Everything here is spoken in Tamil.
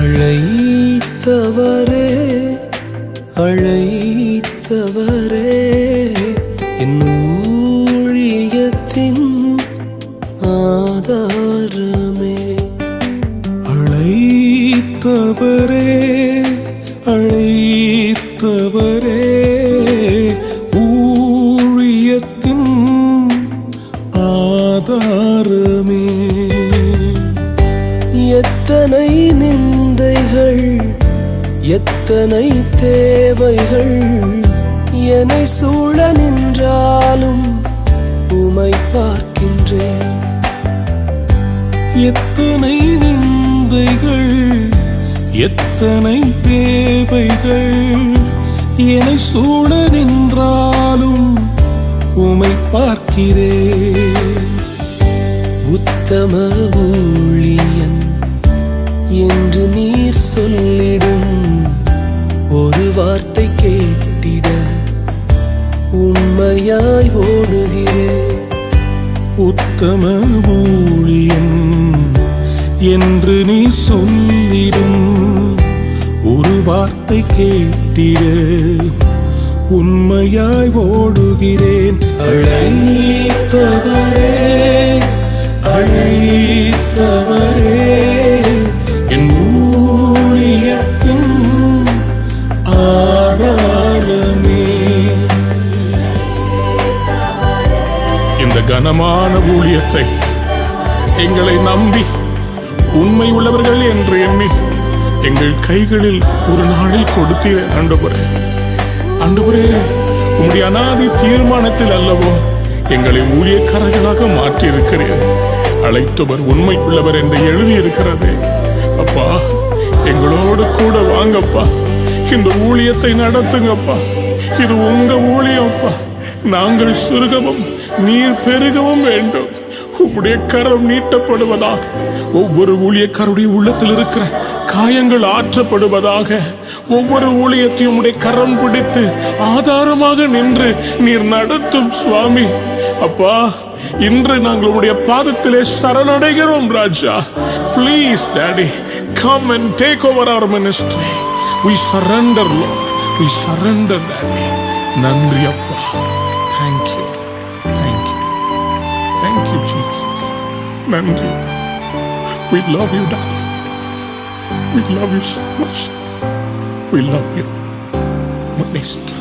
அழைத்தவரே அழைத்தவரே என் ஊழியத்தின் ஆதாரமே. அழைத்தவரே அழைத்தவரே ஊழியத்தின் ஆதாரமே. எத்தனை நிந்தைகள் எத்தனை தேவைகள் என்னை சூழ நின்றாலும் உமை பார்க்கின்றேன். எத்தனை நிந்தைகள் எத்தனை தேவைகள் என்னை சூழ நின்றாலும் உமை பார்க்கிறேன். உத்தம ஊழியன் என்று நீர் சொல்லிடும் ஒரு வார்த்தை கேட்டிட உண்மையாய் ஓடுகிறேன். உத்தம ஊழியன் என்று நீ சொல்லிடும் ஒரு வார்த்தை கேட்டிட உண்மையாய் ஓடுகிறேன். அழைத்தவரே அழைத்தவரே என் ஊழியத்தின் ஆதாரமே. இந்த கனமான ஊழியத்தை எங்களை நம்பி உண்மை உள்ளவர்கள் என்று எண்ணி எங்கள் கைகளில் ஒரு நாளில் கொடுத்தீர். ஆண்டவரே, ஆண்டவரே, உம்முடைய அநாதி தீர்மானத்தில் அல்லவோ எங்களை ஊழியக்காரர்களாக மாற்றி இருக்கிறீர். அழைத்தவர் உண்மை உள்ளவர் என்று எழுதியிருக்கிறது. அப்பா, எங்களோடு கூட வாங்கப்பா, இந்த ஊழியத்தை நடத்துங்கப்பா. இது உங்க ஊழியம்ப்பா. நாங்கள் சுருகவும் நீர் பெருகவும் வேண்டும். உம்முடைய கரம் நீட்டப்படுவதாக. ஒவ்வொரு ஊழியக்காரருடைய உள்ளத்தில் இருக்கிற காயங்கள் ஆற்றப்படுவதாக. ஒவ்வொரு ஊழியத்தையும் உடைய கரம் பிடித்து ஆதாரமாக நின்று நீர் நடத்தும் சுவாமி. அப்பா, இன்று நாங்கள் உடைய பாதத்திலே சரணடைகிறோம் ராஜா. Please daddy, come and take over our ministry. We surrender, Lord. We surrender, Daddy. நன்றி அப்பா. Thank you. Thank you. Thank you, Jesus. நன்றி. We love you, Daddy. We love you so much. We love you. Minister.